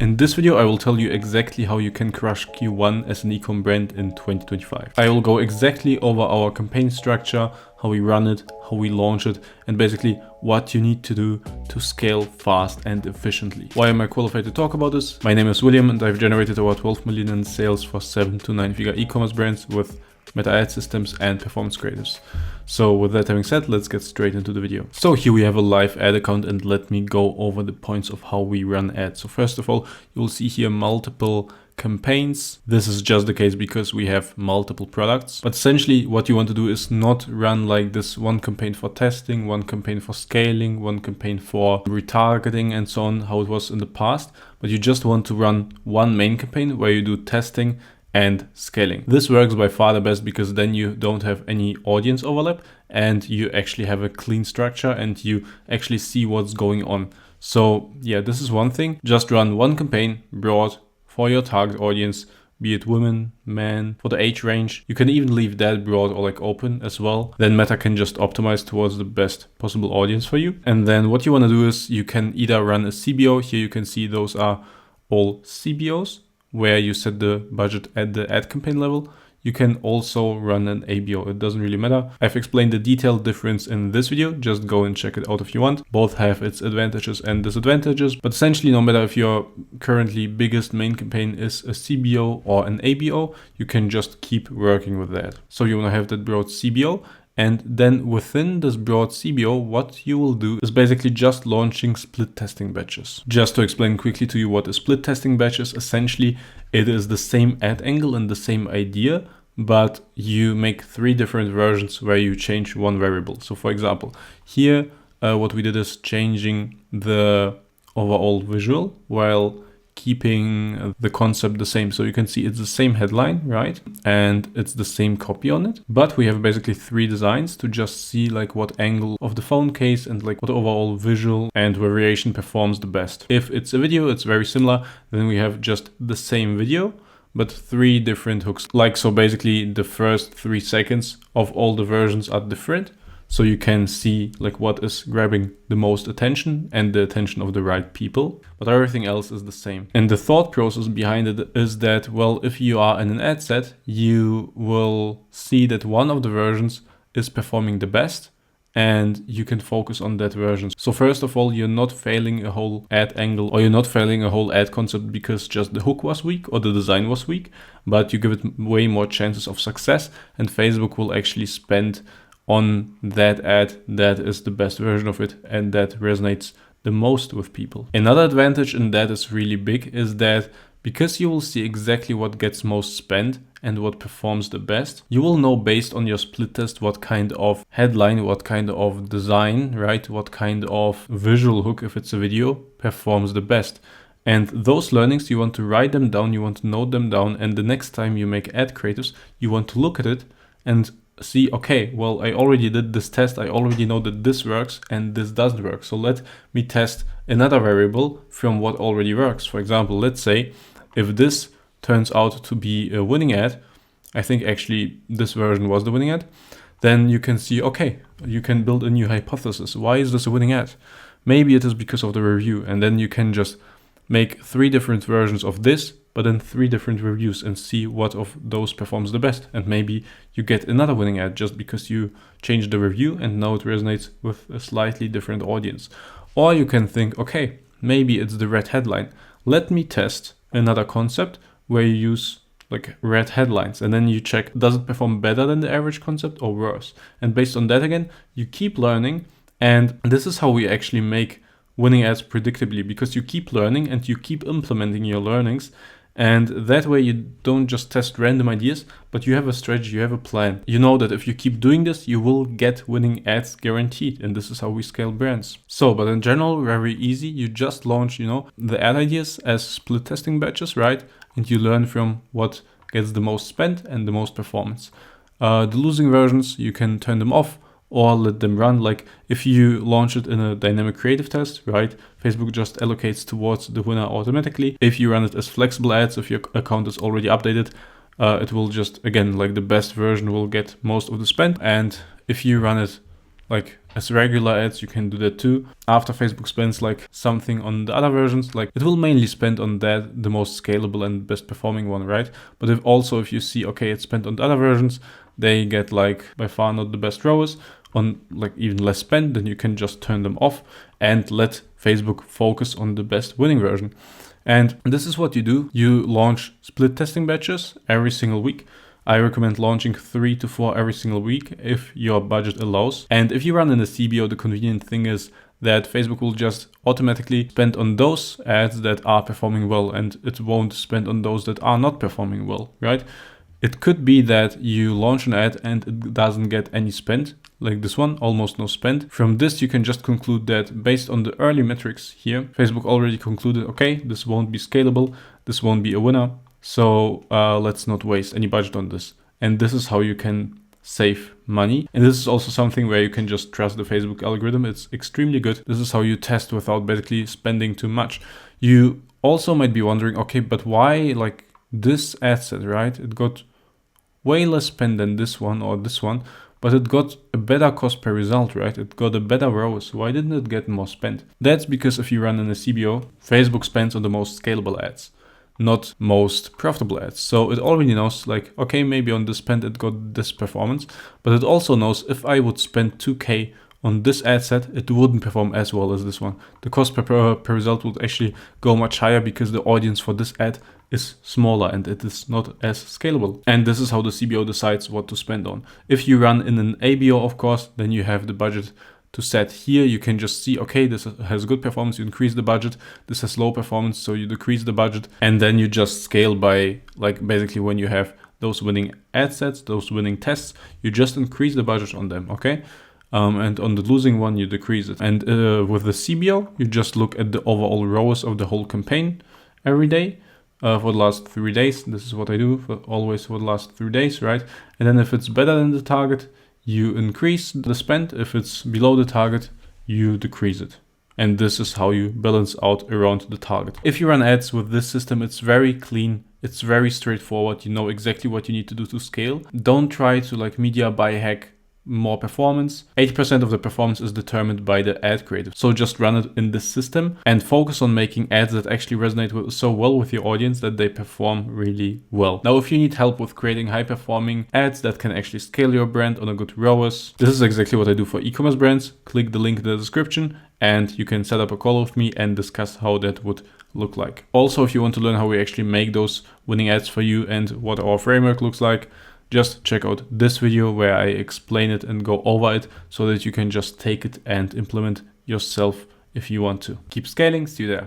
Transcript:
In this video, I will tell you exactly how you can crush Q1 as an e-com brand in 2025. I will go exactly over our campaign structure, how we run it, how we launch it, and basically what you need to do to scale fast and efficiently. Why am I qualified to talk about this? My name is William and I've generated over 12 million in sales for 7 to 9 figure e-commerce brands with meta ad systems and performance creatives. So with that having said, let's get straight into the video. So here we have a live ad account and let me go over the points of how we run ads. So first of all, you will see here multiple campaigns. This is just the case because we have multiple products. But essentially what you want to do is not run like this one campaign for testing, one campaign for scaling, one campaign for retargeting and so on, how it was in the past. But you just want to run one main campaign where you do testing and scaling. This works by far the best because then you don't have any audience overlap and you actually have a clean structure and you actually see what's going on. So yeah, this is one thing. Just run one campaign broad for your target audience, be it women, men, for the age range. You can even leave that broad or like open as well. Then Meta can just optimize towards the best possible audience for you. And then what you want to do is you can either run a CBO. Here you can see those are all CBOs, where you set the budget at the ad campaign level. You can also run an ABO, it doesn't really matter. I've explained the detailed difference in this video, just go and check it out if you want. Both have its advantages and disadvantages, but essentially no matter if your currently biggest main campaign is a CBO or an ABO, you can just keep working with that. So you want to have that broad CBO. And then within this broad CBO, what you will do is basically just launching split testing batches. Just to explain quickly to you what is split testing batches, essentially it is the same ad angle and the same idea, but you make 3 different versions where you change one variable. So for example, here what we did is changing the overall visual while keeping the concept the same. So you can see it's the same headline, right? And it's the same copy on it. But we have basically 3 designs to just see like what angle of the phone case and like what overall visual and variation performs the best. If it's a video, it's very similar. Then we have just the same video, but 3 different hooks. Like, so basically the first 3 seconds of all the versions are different. So you can see like what is grabbing the most attention and the attention of the right people, but everything else is the same. And the thought process behind it is that, well, if you are in an ad set, you will see that one of the versions is performing the best and you can focus on that version. So first of all, you're not failing a whole ad angle or you're not failing a whole ad concept because just the hook was weak or the design was weak, but you give it way more chances of success and Facebook will actually spend on that ad that is the best version of it and that resonates the most with people. Another advantage, and that is really big, is that because you will see exactly what gets most spent and what performs the best, you will know based on your split test what kind of headline, what kind of design, right? What kind of visual hook, if it's a video, performs the best. And those learnings, you want to write them down, you want to note them down, and the next time you make ad creatives, you want to look at it and see, okay, well, I already did this test. I already know that this works and this doesn't work. So let me test another variable from what already works. For example, let's say if this turns out to be a winning ad, I think actually this version was the winning ad, then you can see, okay, you can build a new hypothesis. Why is this a winning ad? Maybe it is because of the review. And then you can just make 3 different versions of this, but then 3 different reviews and see what of those performs the best. And maybe you get another winning ad just because you changed the review and now it resonates with a slightly different audience. Or you can think, okay, maybe it's the red headline. Let me test another concept where you use like red headlines and then you check, does it perform better than the average concept or worse? And based on that again, you keep learning. And this is how we actually make winning ads predictably, because you keep learning and you keep implementing your learnings. And that way you don't just test random ideas, but you have a strategy, you have a plan. You know that if you keep doing this, you will get winning ads guaranteed. And this is how we scale brands. So, but in general, very easy. You just launch, the ad ideas as split testing batches, right? And you learn from what gets the most spent and the most performance. The losing versions, you can turn them off or let them run. Like if you launch it in a dynamic creative test, right? Facebook just allocates towards the winner automatically. If you run it as flexible ads, if your account is already updated, it will just, again, like the best version will get most of the spend. And if you run it like as regular ads, you can do that too. After Facebook spends like something on the other versions, like it will mainly spend on that, the most scalable and best performing one, right? But if you see, okay, it's spent on the other versions, they get like by far not the best ROAS, on like even less spend, then you can just turn them off and let Facebook focus on the best winning version. And this is what you do. You launch split testing batches every single week. I recommend launching 3 to 4 every single week if your budget allows. And if you run in a CBO, the convenient thing is that Facebook will just automatically spend on those ads that are performing well, and it won't spend on those that are not performing well, right? It could be that you launch an ad and it doesn't get any spend, like this one, almost no spend. From this, you can just conclude that based on the early metrics here, Facebook already concluded, okay, this won't be scalable, this won't be a winner, so let's not waste any budget on this. And this is how you can save money. And this is also something where you can just trust the Facebook algorithm. It's extremely good. This is how you test without basically spending too much. You also might be wondering, okay, but why like this ad set, right? It got way less spend than this one or this one, but it got a better cost per result, right? It got a better ROAS. Why didn't it get more spend? That's because if you run in a CBO, Facebook spends on the most scalable ads, not most profitable ads. So it already knows like, okay, maybe on this spend it got this performance, but it also knows if I would spend 2K on this ad set, it wouldn't perform as well as this one. The cost per result would actually go much higher because the audience for this ad is smaller and it is not as scalable. And this is how the CBO decides what to spend on. If you run in an ABO, of course, then you have the budget to set here. You can just see, okay, this has good performance, you increase the budget. This has low performance, so you decrease the budget. And then you just scale by, like, basically when you have those winning ad sets, those winning tests, you just increase the budget on them, okay? And on the losing one, you decrease it. And with the CBO, you just look at the overall ROAS of the whole campaign every day for the last 3 days. This is what I do always for the last 3 days, right? And then if it's better than the target, you increase the spend. If it's below the target, you decrease it. And this is how you balance out around the target. If you run ads with this system, it's very clean. It's very straightforward. You know exactly what you need to do to scale. Don't try to like media buy hack more performance. 80% of the performance is determined by the ad creative. So just run it in this system and focus on making ads that actually resonate so well with your audience that they perform really well. Now, if you need help with creating high performing ads that can actually scale your brand on a good ROAS, this is exactly what I do for e-commerce brands. Click the link in the description and you can set up a call with me and discuss how that would look like. Also, if you want to learn how we actually make those winning ads for you and what our framework looks like, just check out this video where I explain it and go over it so that you can just take it and implement yourself if you want to. Keep scaling, see you there.